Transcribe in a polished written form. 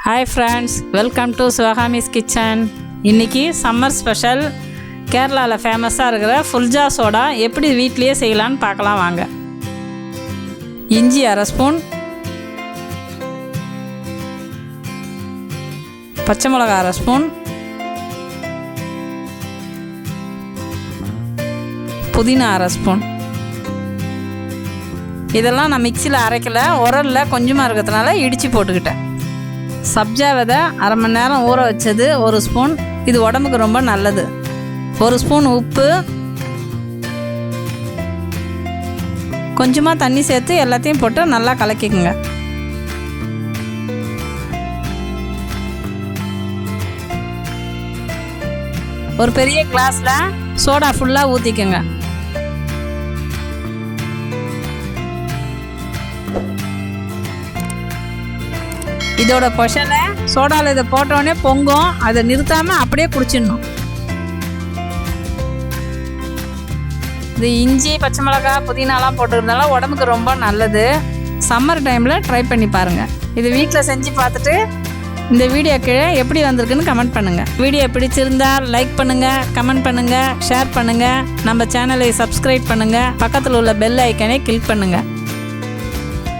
Hi friends, welcome to sivagamiskitchen. இன்னைக்கு summer special கேரளால ஃபேமஸா இருக்கிற ஃபுல்ஜார் சோடா எப்படி வீட்லயே செய்யலாம்னு பார்க்கலாம் வாங்க. இஞ்சி அரை ஸ்பூன், பச்சை மிளகாய் அரை ஸ்பூன், புதினா அரை ஸ்பூன். இதெல்லாம் நான் மிக்சியில் அரைக்கல, உரலில் கொஞ்சமாக இருக்கிறதுனால இடித்து போட்டுக்கிட்டேன். சப்ஜா விதை அரை மணி நேரம் ஊற வச்சது ஒரு ஸ்பூன், இது உடம்புக்கு ரொம்ப நல்லது. ஒரு ஸ்பூன் உப்பு, கொஞ்சமாக தண்ணி சேர்த்து எல்லாத்தையும் போட்டு நல்லா கலக்கிக்குங்க. ஒரு பெரிய கிளாஸில் சோடா ஃபுல்லாக ஊற்றிக்குங்க. இதோட பொஷலை சோடாவில் இதை போட்டோடனே பொங்கும், அதை நிறுத்தாமல் அப்படியே குடிச்சிடணும். இது இஞ்சி பச்சை மிளகாய் புதினாலாம் போட்டுக்கிறதுனால உடம்புக்கு ரொம்ப நல்லது. சம்மர் டைமில் ட்ரை பண்ணி பாருங்கள். இது வீட்டில் செஞ்சு பார்த்துட்டு இந்த வீடியோ கீழே எப்படி வந்திருக்குன்னு கமெண்ட் பண்ணுங்கள். வீடியோ பிடிச்சிருந்தால் லைக் பண்ணுங்கள், கமெண்ட் பண்ணுங்கள், ஷேர் பண்ணுங்கள். நம்ம சேனலை சப்ஸ்கிரைப் பண்ணுங்கள், பக்கத்தில் உள்ள பெல் ஐக்கனை கிளிக் பண்ணுங்கள்.